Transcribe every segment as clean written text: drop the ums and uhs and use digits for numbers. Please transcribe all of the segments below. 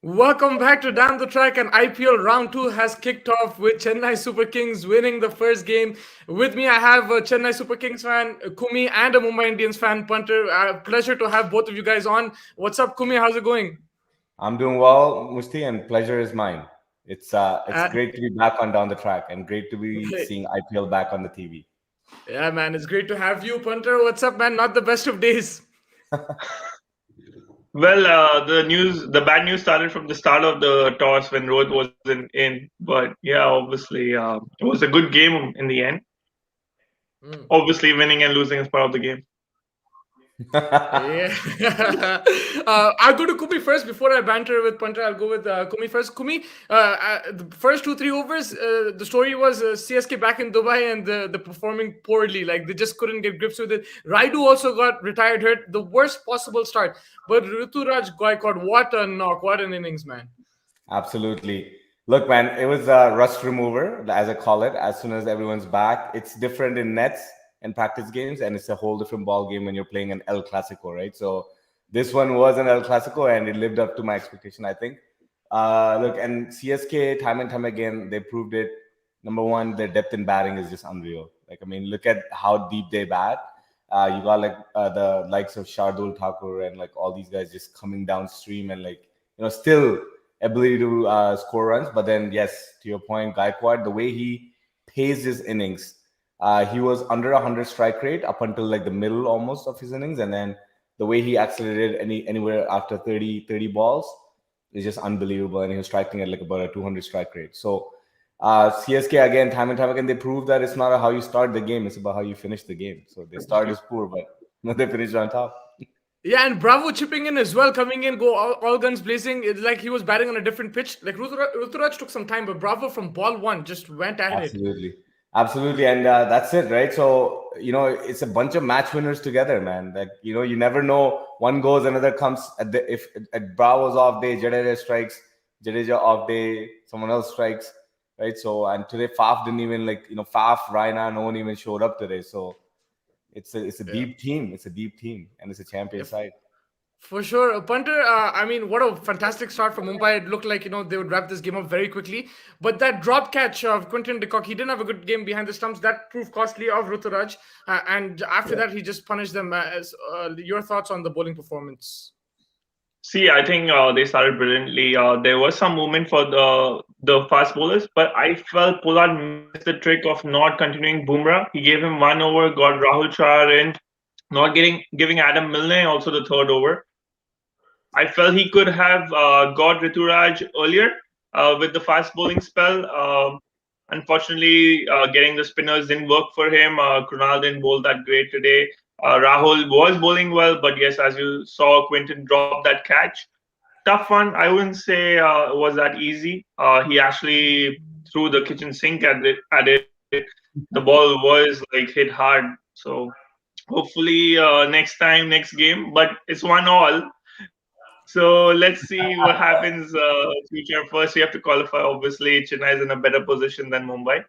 Welcome back to Down the Track, and IPL Round 2 has kicked off with Chennai Super Kings winning the first game. With me, I have a Chennai Super Kings fan, Kumi, and a Mumbai Indians fan, Punter. Pleasure to have both of you guys on. What's up, Kumi? How's it going? I'm doing well, Musti, and pleasure is mine. It's Uh, great to be back on Down the Track and great to be seeing IPL back on the TV. yeah, man, it's great to have you, Punter. What's up, man? Not the best of days. Well, the bad news started from the start of the toss when Rohit wasn't in. But yeah, obviously, it was a good game in the end. Hmm. Obviously, winning and losing is part of the game. Yeah. I'll go to Kumi first before I banter with Punter. I'll go with Kumi first. Kumi, the first 2-3 overs, the story was CSK back in Dubai and the performing poorly. Like they just couldn't get grips with it. Raidu also got retired hurt. The worst possible start. But Ruturaj Gaikwad, what a knock. What an innings, man. Absolutely. Look, man, it was a rust remover, as I call it. As soon as everyone's back, it's different in nets and practice games, and it's a whole different ball game when you're playing an El Clasico, right? So this one was an El Clasico, and it lived up to my expectation, I think. Look, and CSK time and time again, they proved it. Number one, their depth in batting is just unreal. Like, I mean, look at how deep they bat. You got like the likes of Shardul Thakur and like all these guys just coming downstream and like still ability to score runs. But then, yes, to your point, Gaikwad, the way he paced his innings, he was under 100 strike rate up until like the middle almost of his innings, and then the way he accelerated anywhere after 30 balls is just unbelievable. And he was striking at like about a 200 strike rate. So CSK again, time and time again, they proved that it's not how you start the game; it's about how you finish the game. So they started as poor, but they finished on top. Yeah, and Bravo chipping in as well, coming in, go all guns blazing. It's like he was batting on a different pitch. Like Ruturaj took some time, but Bravo from ball one just went at it. Absolutely. Absolutely. And that's it, right? So, it's a bunch of match winners together, man. Like, you never know. One goes, another comes. If at Bravo's off day, Jadeja strikes, Jadeja off day, someone else strikes, right? So, and today Faf didn't even Faf, Raina, no one even showed up today. So it's a Yeah. deep team. It's a deep team and it's a champion If side. For sure. Punter, I mean, what a fantastic start for Mumbai. It looked like, they would wrap this game up very quickly. But that drop catch of Quinton de Kock, he didn't have a good game behind the stumps. That proved costly of Ruturaj. And after that, he just punished them. Your thoughts on the bowling performance? See, I think they started brilliantly. There was some movement for the fast bowlers, but I felt Pollard missed the trick of not continuing Bumrah. He gave him 1 over, got Rahul Char in, not giving Adam Milne also the third over. I felt he could have got Rituraj earlier with the fast bowling spell. Unfortunately, getting the spinners didn't work for him. Krunal didn't bowl that great today. Rahul was bowling well, but yes, as you saw, Quinton dropped that catch. Tough one. I wouldn't say it was that easy. He actually threw the kitchen sink at it. The ball was like hit hard. So hopefully next game, but it's 1-1. So let's see what happens future. First, we have to qualify. Obviously, Chennai is in a better position than Mumbai.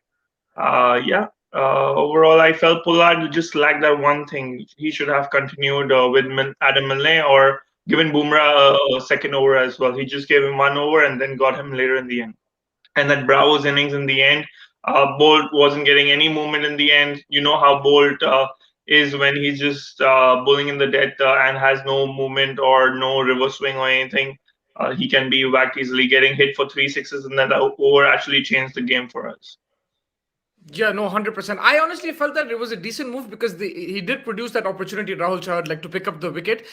Yeah. Overall, I felt Pollard just lacked that one thing. He should have continued with Adam Milne or given Bumrah a second over as well. He just gave him 1 over and then got him later in the end. And that Bravo's innings in the end, Bolt wasn't getting any movement in the end. You know how Bolt is when he's just bowling in the death and has no movement or no reverse swing or anything. He can be whacked easily. Getting hit for three sixes in that over actually changed the game for us. Yeah, no, 100%. I honestly felt that it was a decent move because he did produce that opportunity, Rahul Chahar, like to pick up the wicket.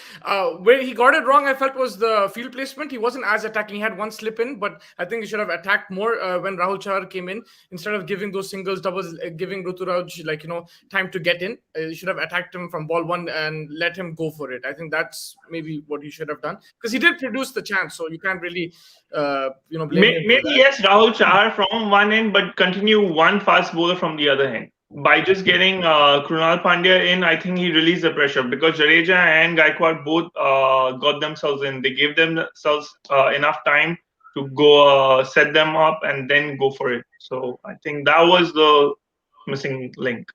Where he got it wrong, I felt, was the field placement. He wasn't as attacking. He had one slip in, but I think he should have attacked more when Rahul Chahar came in instead of giving those singles, doubles, giving Ruturaj time to get in. You should have attacked him from ball one and let him go for it. I think that's maybe what he should have done because he did produce the chance, so you can't really blame him for Maybe that. yes, Rahul Chahar from one end, but continue one fast bowler from the other end. By just getting Krunal Pandya in, I think he released the pressure because Jadeja and Gaikwad both got themselves in. They gave themselves enough time to go set them up and then go for it. So I think that was the missing link.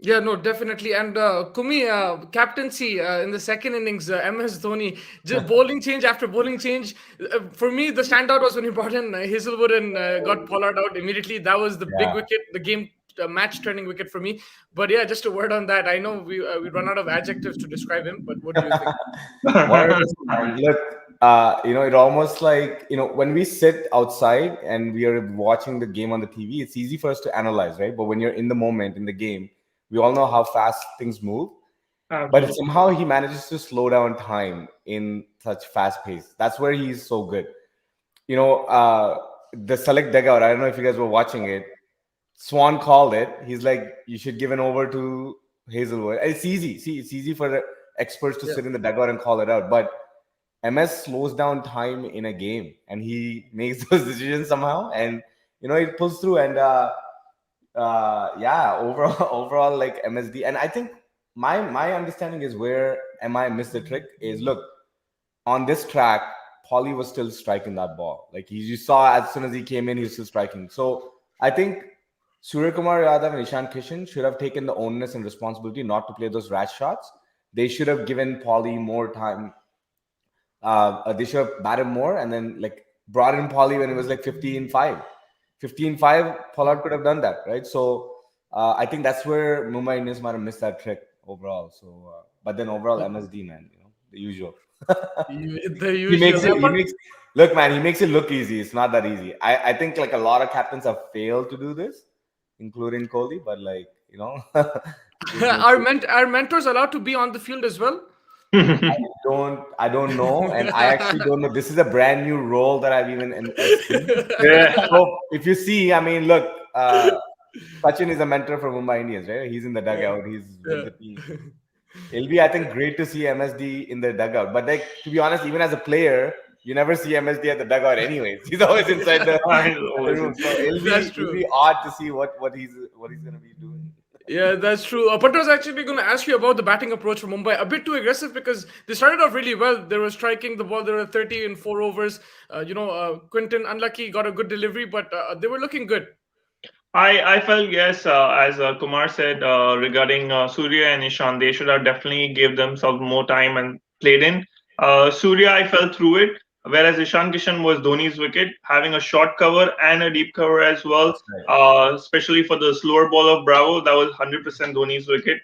Yeah, no, definitely. And Kumi, captaincy in the second innings, MS Dhoni, bowling change after bowling change. For me, the standout was when he brought in Hazelwood and got Pollard out immediately. That was the big Yeah. wicket, the game match turning wicket for me. But yeah, just a word on that. I know we run out of adjectives to describe him, but what do you think? 100%, man. Look, it almost like, when we sit outside and we are watching the game on the TV, it's easy for us to analyze, right? But when you're in the moment, in the game, we all know how fast things move. But Absolutely. somehow he manages to slow down time in such fast pace. That's where he's so good. The select dugout, I don't know if you guys were watching it. Swan called it. He's like, you should give an over to Hazelwood. It's easy. See, it's easy for the experts to Yeah. sit in the dugout and call it out. But MS slows down time in a game and he makes those decisions somehow. And, it pulls through. And yeah, overall, overall, like MSD. And I think my understanding is where MI missed the trick is look, on this track, Paulie was still striking that ball. Like you saw as soon as he came in, he was still striking. So I think Surya Kumar Yadav and Ishan Kishan should have taken the onus and responsibility not to play those rash shots. They should have given Paulie more time. They should have batted more and then like brought in Paulie when it was like 15-5. 15-5, Pollard could have done that, right? So I think that's where Mumbai Indians might have missed that trick overall. So, but then overall MSD, man, the usual. The He makes usual. it. He makes look, man. He makes it look easy. It's not that easy. I think like a lot of captains have failed to do this, including Kohli. But like just make it. Our mentors allowed to be on the field as well. I don't know, and I actually don't know. This is a brand new role that I've even seen. Yeah. So if you see, I mean, look, Sachin is a mentor for Mumbai Indians, right? He's in the Yeah. dugout. He's with Yeah. the team. It'll be, I think, great to see MSD in the dugout. But like to be honest, even as a player, you never see MSD at the dugout anyways. He's always inside the, I inside the always room. So it'll be That's it'll true. be odd to see what he's gonna be doing. Yeah, that's true. But I was actually going to ask you about the batting approach for Mumbai. A bit too aggressive because they started off really well. They were striking the ball. They were 30 in 4 overs. Quinton, unlucky, got a good delivery, but they were looking good. I felt yes, as Kumar said regarding Surya and Ishan, they should have definitely gave themselves more time and played in. Surya, I fell through it, whereas Ishan Kishan was Dhoni's wicket, having a short cover and a deep cover as well. That's right. Especially for the slower ball of Bravo, that was 100% Dhoni's wicket.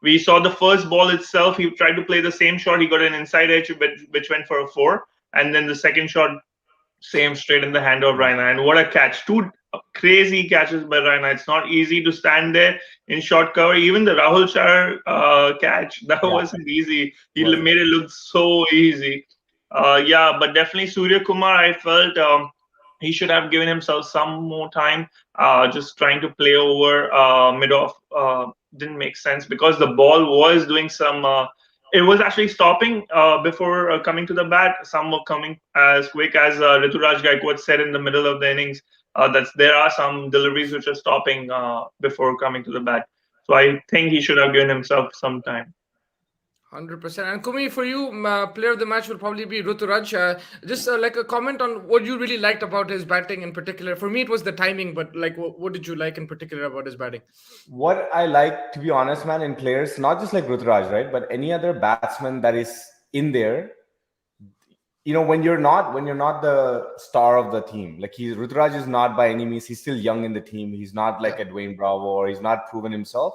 We saw the first ball itself. He tried to play the same shot. He got an inside edge, which went for a four, and then the second shot same straight in the hand of Raina. And what a catch. Two crazy catches by Raina. It's not easy to stand there in short cover. Even the Rahul Char catch, that Yeah, wasn't easy. He wasn't. made it look so easy. Yeah, but definitely Surya Kumar, I felt he should have given himself some more time. Just trying to play over mid off didn't make sense because the ball was doing some. It was actually stopping before coming to the bat. Some were coming as quick as Ruturaj Gaikwad said in the middle of the innings. That's there are some deliveries which are stopping before coming to the bat. So I think he should have given himself some time. 100%. And Kumi, for you, player of the match will probably be Ruturaj. Just like a comment on what you really liked about his batting in particular. For me, it was the timing, but like, what did you like in particular about his batting? What I like, to be honest, man, in players, not just like Rutraj, right, but any other batsman that is in there, when you're not the star of the team, like Rutraj is not by any means, he's still young in the team. He's not like Yeah. a Dwayne Bravo or he's not proven himself.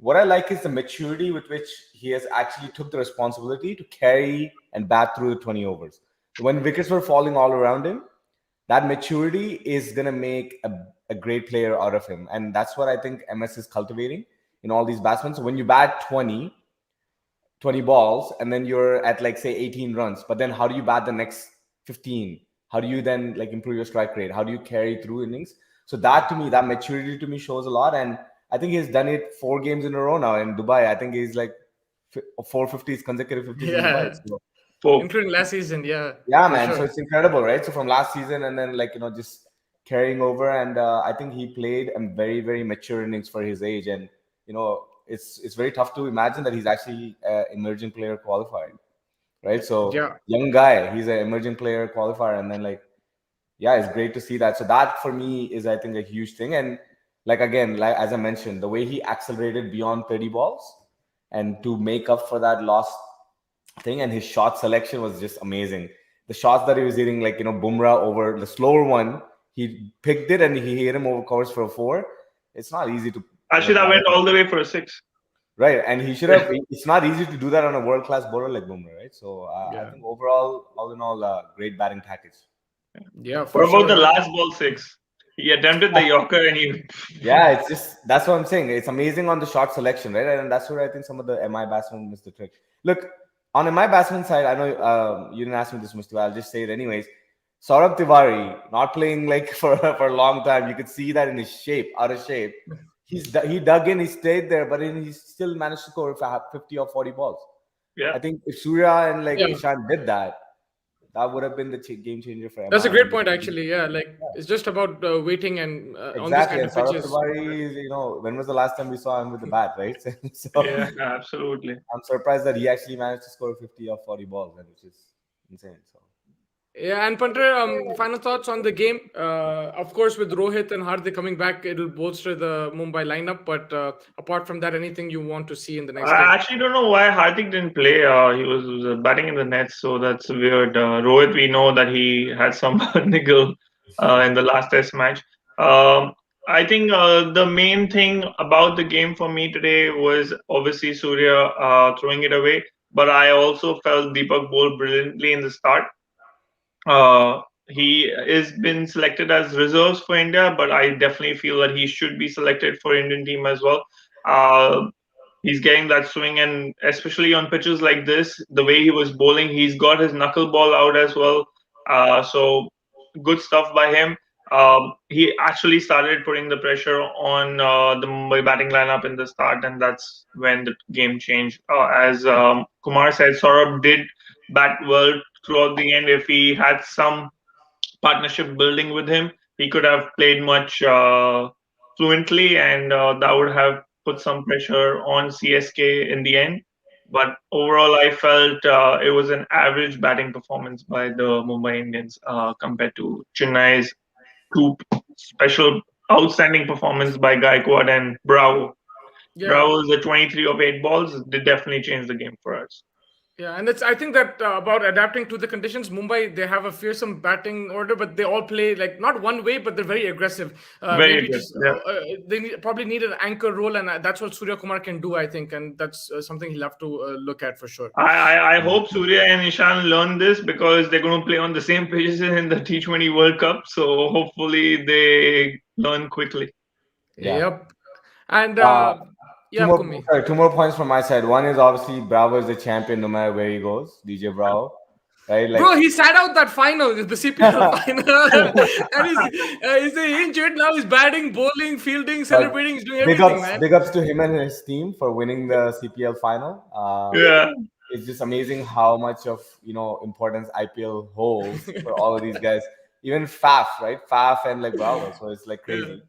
What I like is the maturity with which he has actually took the responsibility to carry and bat through the 20 overs. When wickets were falling all around him, that maturity is going to make a great player out of him. And that's what I think MS is cultivating in all these batsmen. So when you bat 20 balls and then you're at like say 18 runs, but then how do you bat the next 15? How do you then like improve your strike rate? How do you carry through innings? So that to me, that maturity to me shows a lot. And I think he's done it 4 games in a row now in Dubai. I think he's like 450s, consecutive 50s in Dubai. Yeah. So For Including last season. Yeah, yeah, for man. So sure. it's incredible, right? So from last season and then like just carrying over, and I think he played a very very mature innings for his age, and it's very tough to imagine that he's actually an emerging player qualified, right? So Yeah. young guy, he's an emerging player qualifier, and then like yeah, it's great to see that. So that for me is I think a huge thing, and like again, like as I mentioned, the way he accelerated beyond 30 balls and to make up for that lost thing, and his shot selection was just amazing. The shots that he was hitting, like Bumrah over the slower one, he picked it and he hit him over course for a four. It's not easy to Ashita bat went it. all the way for a six. Right, and he should have. It's not easy to do that on a world class bowler like Bumrah, right? So I Yeah, think overall, all in all, great batting package. yeah, for What about sure. the last ball six? He attempted the Yorker and he. Yeah, it's just that's what I'm saying. It's amazing on the shot selection, right? And that's where I think some of the MI batsmen miss the trick. Look, on MI batsman side, I know you didn't ask me this, Mustafa. I'll just say it anyways. Saurabh Tiwari not playing like for a long time. You could see that in his shape, out of shape. He dug in, he stayed there, but then he still managed to score 50 or 40 balls. Yeah. I think if Surya and like Yeah. Ishan did that, that would have been the game changer for That's a MI. great point, actually. Yeah, like it's just about waiting and on these Exactly. kind And of Saurabh pitches. Tiwari is, when was the last time we saw him with the bat, right? So Yeah, absolutely. I'm surprised that he actually managed to score 50 or 40 balls, and which is insane. So Yeah, and Punter, final thoughts on the game. Of course, with Rohit and Hardik coming back, it'll bolster the Mumbai lineup. But apart from that, anything you want to see in the next I game? actually don't know why Hardik didn't play. He was batting in the nets, so that's weird. Rohit, we know that he had some niggle in the last test match. Um, I think the main thing about the game for me today was obviously Surya throwing it away, but I also felt Deepak bowled brilliantly in the start. He is been selected as reserves for India, but I definitely feel that he should be selected for Indian team as well. Uh, he's getting that swing, and especially on pitches like this, the way he was bowling, he's got his knuckleball out as well. So good stuff by him. He actually started putting the pressure on the Mumbai batting lineup in the start, and that's when the game changed. As Kumar said, Saurabh did bat well throughout the end. If he had some partnership building with him, he could have played much fluently, and that would have put some pressure on CSK in the end. But overall, I felt it was an average batting performance by the Mumbai Indians compared to Chennai's two special outstanding performance by Gaikwad and Bravo. Yeah, Bravo's the 23 of 8 balls did definitely change the game for us. yeah, and it's I think that about adapting to the conditions. Mumbai, they have a fearsome batting order, but they all play like not one way, but they're very aggressive. Very Maybe good. just Yeah. probably need an anchor role, and that's what Surya Kumar can do, I think, and that's something he'll have to look at for sure. I hope Surya and Ishan learn this because they're going to play on the same pitches in the T20 World Cup. So hopefully they learn quickly. yeah. Yep, and Uh, yeah, Kumi. two more points from my side. One is obviously Bravo is the champion no matter where he goes. DJ Bravo, right? Like Bro, he sat out that final, the CPL final, and he's injured now. He's batting, bowling, fielding, but celebrating. He's doing everything, man. big ups to him and his team for winning the CPL final. Yeah. It's just amazing how much of importance IPL holds for all of these guys. Even Faf, right? Faf and like Bravo, so it's like crazy.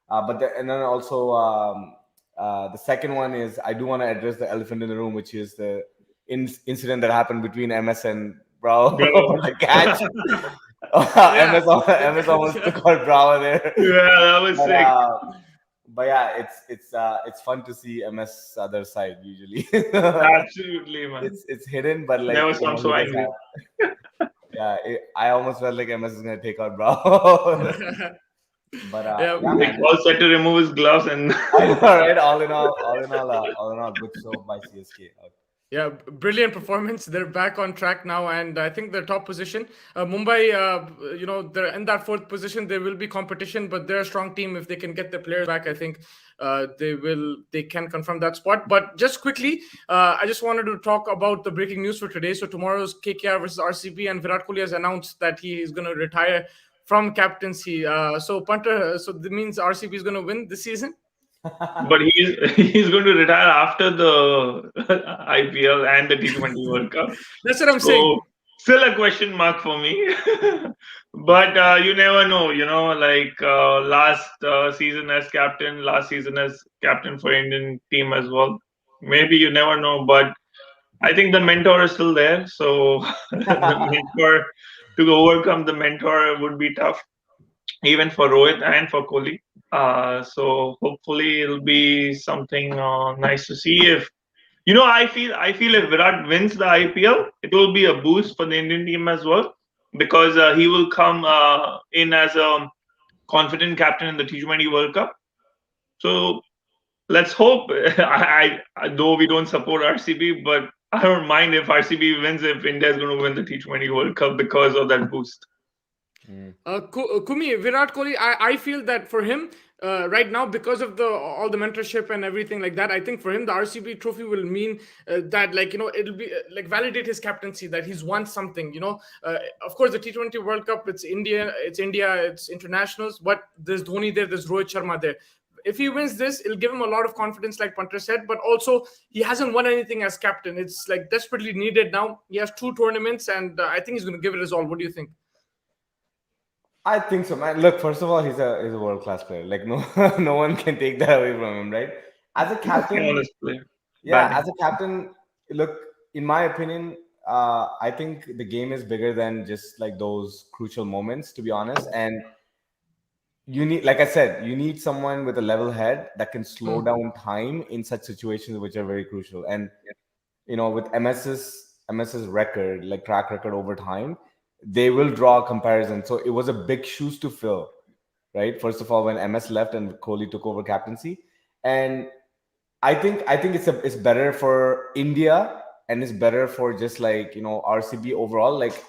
And then also the second one is I do want to address the elephant in the room, which is the incident that happened between MS and Bravo Bro. for the catch. Yeah. MS almost took out Bravo there. Yeah, that was But, sick. but yeah, it's fun to see MS other side usually. Absolutely, man. It's hidden, but like Never sound so he does angry. yeah, I almost felt like MS is gonna take out Bravo. But Yeah, yeah, Like man. all set to remove his gloves and I know, right? All in all, good show by CSK. yeah, brilliant performance. They're back on track now, and I think they're top position. Mumbai, they're in that fourth position. There will be competition, but they're a strong team. If they can get their players back, I think they can confirm that spot. But just quickly, I just wanted to talk about the breaking news for today. So tomorrow's KKR versus RCB, and Virat Kohli has announced that he is going to retire from captaincy. So Punter, so that means RCB is going to win this season. but he's going to retire after the IPL and the T20 World Cup. That's what I'm saying. So still a question mark for me. But you never know, like last season as captain, last season as captain for Indian team as well. Maybe you never know, but I think the mentor is still there. So the mentor to overcome the mentor would be tough, even for Rohit and for Kohli. So hopefully it'll be something nice to see. If I feel if Virat wins the IPL, it will be a boost for the Indian team as well, because he will come in as a confident captain in the T20 World Cup. So let's hope. Though we don't support RCB, but I don't mind if RCB wins if India is going to win the T20 World Cup because of that boost. Kumi, Virat Kohli, I feel that for him, right now, because of all the mentorship and everything like that, I think for him the RCB trophy will mean that, like, it'll be like validate his captaincy, that he's won something. Of course, the T20 World Cup, it's India, it's internationals, but there's Dhoni there, there's Rohit Sharma there. If he wins this, it'll give him a lot of confidence, like Punter said, but also he hasn't won anything as captain. It's like desperately needed now. He has 2 tournaments, and I think he's going to give it his all. What do you think? I think so, man. Look, first of all, he's a world class player. Like no no one can take that away from him, right? As a captain, Honestly, yeah, as a captain, look, in my opinion, I think the game is bigger than just like those crucial moments, to be honest. And you need, like I said, you need someone with a level head that can slow down time in such situations which are very crucial. And with MS's record, like track record over time, they will draw a comparison. So it was a big shoes to fill, right? First of all, when MS left and Kohli took over captaincy, and I think it's better for India, and it's better for just like RCB overall, like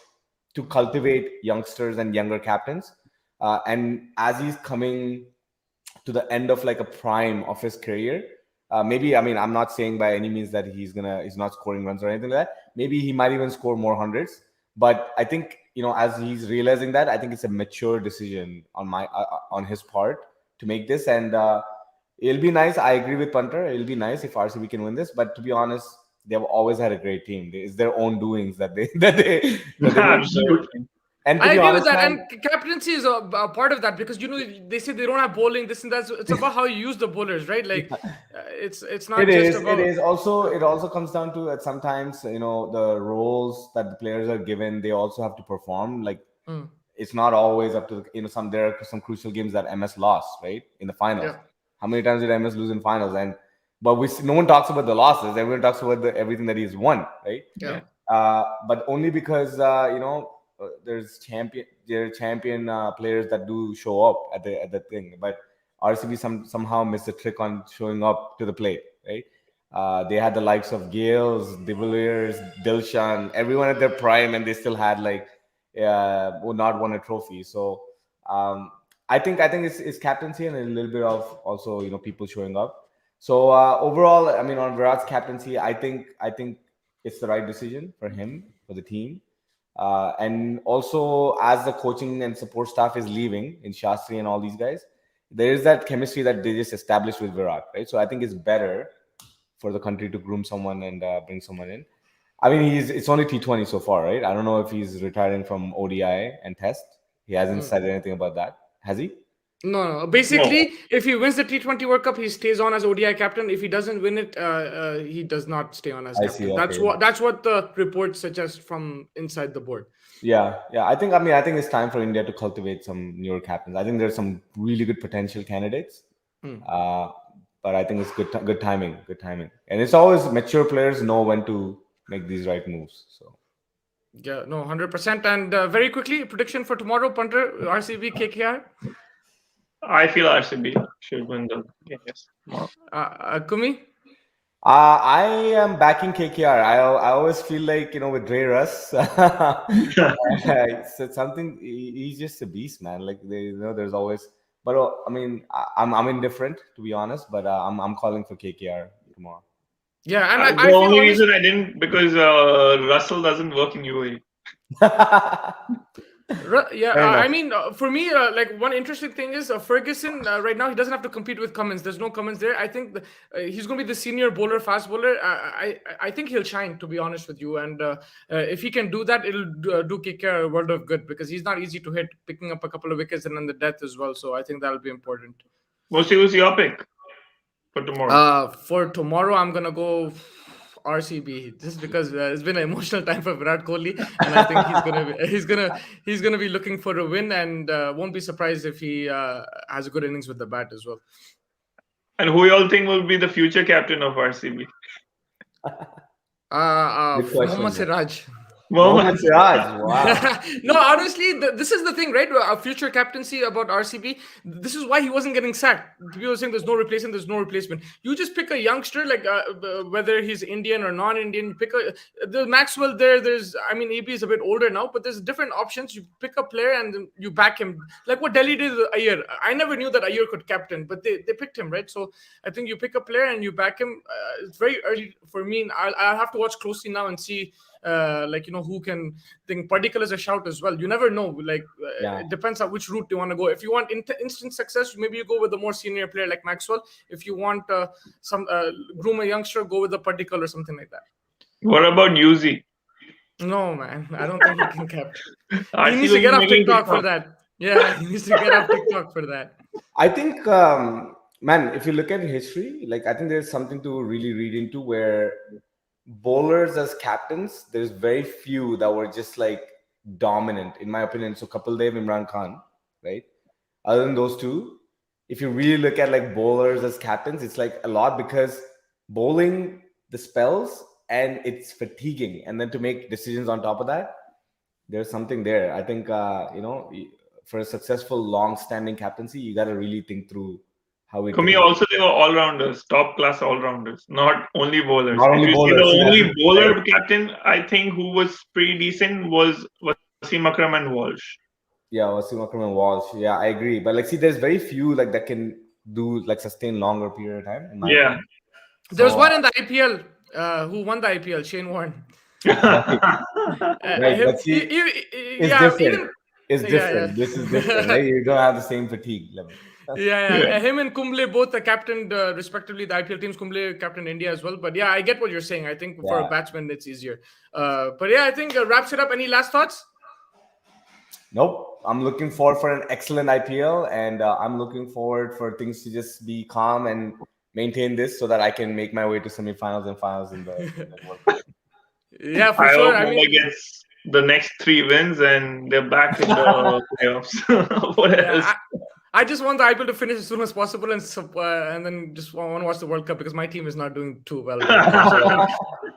to cultivate youngsters and younger captains. And as he's coming to the end of like a prime of his career, maybe, I mean, I'm not saying by any means that he's not scoring runs or anything like that. Maybe he might even score more hundreds. But I think as he's realizing that, I think it's a mature decision on his part to make this, and it'll be nice. I agree with Punter. It'll be nice if RCB can win this. But to be honest, they've always had a great team. It's their own doings that they absolutely. And to I be agree with honest, that, man, and captaincy is a part of that, because they say they don't have bowling, this and that. So it's about how you use the bowlers, right? Like, it's not it just is. about. It is also. It also comes down to sometimes the roles that the players are given. They also have to perform. Like Mm, it's not always up to some. There are some crucial games that MS lost, right, in the finals. yeah, How many times did MS lose in finals? But no one talks about the losses. Everyone talks about everything that he's won, right? yeah. But only because there are champion players that do show up at the thing. But RCB somehow missed a trick on showing up to the plate, right? They had the likes of Gales, De Villiers, Dilshan, everyone at their prime, and they still had would not won a trophy. So I think it's captaincy and a little bit of also people showing up. So overall, I mean, on Virat's captaincy, I think it's the right decision for him, for the team. And also, as the coaching and support staff is leaving in Shastri and all these guys, there is that chemistry that they just established with Virat, right? So I think it's better for the country to groom someone and bring someone in. I mean, it's only T20 so far, right? I don't know if he's retiring from ODI and Test. He hasn't said anything about that, has he? No. No, Basically, if he wins the T20 World Cup, he stays on as ODI captain. If he doesn't win it, he does not stay on as I see. captain. That's Okay. what the report suggests from inside the board. Yeah. I think it's time for India to cultivate some newer captains. I think there's some really good potential candidates. Uh, but I think it's good timing. Good timing. And it's always mature players know when to make these right moves. So Yeah, no, 100%. And very quickly, prediction for tomorrow, Punter, RCB, KKR. I feel RCB should win the game. Yes. Kumi. I am backing KKR. I always feel like with Dre Russ, it's something. He's just a beast, man. Like there's always. But I mean, I'm indifferent, to be honest. But I'm calling for KKR tomorrow. Yeah, and The I feel only honest. reason I didn't, because Russell doesn't work in UAE. Yeah, Fair enough. I mean, for me, like one interesting thing is Ferguson. Right now, he doesn't have to compete with Cummins. There's no Cummins there. I think he's going to be the senior bowler, fast bowler. I think he'll shine, to be honest with you. And if he can do that, it'll do KKR a world of good, because he's not easy to hit, picking up a couple of wickets and then the death as well. So I think that'll be important. Who's your pick for tomorrow? For tomorrow, I'm gonna go. RCB, just because it's been an emotional time for Virat Kohli, and I think he's gonna be looking for a win, and won't be surprised if he has a good innings with the bat as well. And who you all think will be the future captain of RCB? Good question, Mohammad man. Siraj. Mohammad Siraj. Wow. No, honestly, this is the thing, right? A future captaincy about RCB. This is why he wasn't getting sacked. People are saying there's no replacement. There's no replacement. You just pick a youngster, like whether he's Indian or non-Indian. You pick the Maxwell there. I mean, AB is a bit older now, but there's different options. You pick a player and then you back him, like what Delhi did with Iyer. I never knew that Iyer could captain, but they picked him, right? So I think you pick a player and you back him. It's very early for me. I'll have to watch closely now and see. Who can think Particle is a shout as well. You never know. It depends on which route you want to go. If you want instant success, maybe you go with a more senior player like Maxwell. If you want groom a youngster, go with a Particle or something like that. What about Yuzi? No, man. I don't think he can captain. He RCB needs to get off making TikTok for that. Yeah, he needs to get off TikTok for that. I think, man, if you look at history, like I think there's something to really read into where bowlers as captains, there's very few that were just like dominant, in my opinion. So Kapil Dev, Imran Khan, right? Other than those two, if you really look at like bowlers as captains, it's like a lot because bowling the spells and it's fatiguing, and then to make decisions on top of that, there's something there. I think for a successful, long-standing captaincy, you got to really think through how it. For me, also they were all-rounders, top-class all-rounders, not only bowlers. Not only if you bowlers, see the yeah. only bowler captain, I think, who was pretty decent was Wasim Akram and Walsh. Yeah, Wasim Akram and Walsh. Yeah, I agree. But like, see, there's very few like that can do like sustain longer period of time. In my opinion. There was one in the IPL. Who won the IPL? Shane Warne. Right, but see, it's different. It's different. Yeah. This is different. Right? You don't have the same fatigue level. Him and Kumble both captained respectively the IPL teams. Kumble captained India as well. But yeah, I get what you're saying. I think for a batsman it's easier. But yeah, I think wraps it up. Any last thoughts? Nope. I'm looking forward for an excellent IPL, and I'm looking forward for things to just be calm and maintain this so that I can make my way to semi-finals and finals in the World Cup. Yeah, for I sure. hope Mumbai gets the next 3 wins and they're back in the playoffs. What else? I just want the IPL to finish as soon as possible and then just want to watch the World Cup because my team is not doing too well.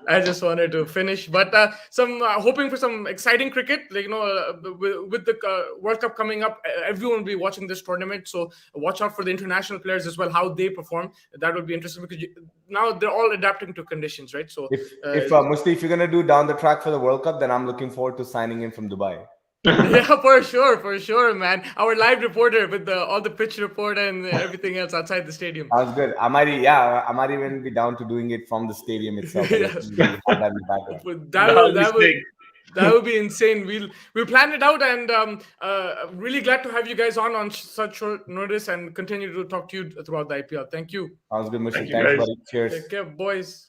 I just wanted to finish, but hoping for some exciting cricket. With the World Cup coming up, everyone will be watching this tournament. So watch out for the international players as well, how they perform. That would be interesting because now they're all adapting to conditions, right? So Musti, if you're gonna do down the track for the World Cup, then I'm looking forward to signing in from Dubai. Yeah, for sure, man. Our live reporter with all the pitch report and everything else outside the stadium. Sounds good. I might even be down to doing it from the stadium itself. That would be insane. We'll plan it out, and really glad to have you guys on such short notice and continue to talk to you throughout the IPL. Thank you. Sounds good, Mushi. Thanks, buddy. Cheers. Take care, boys.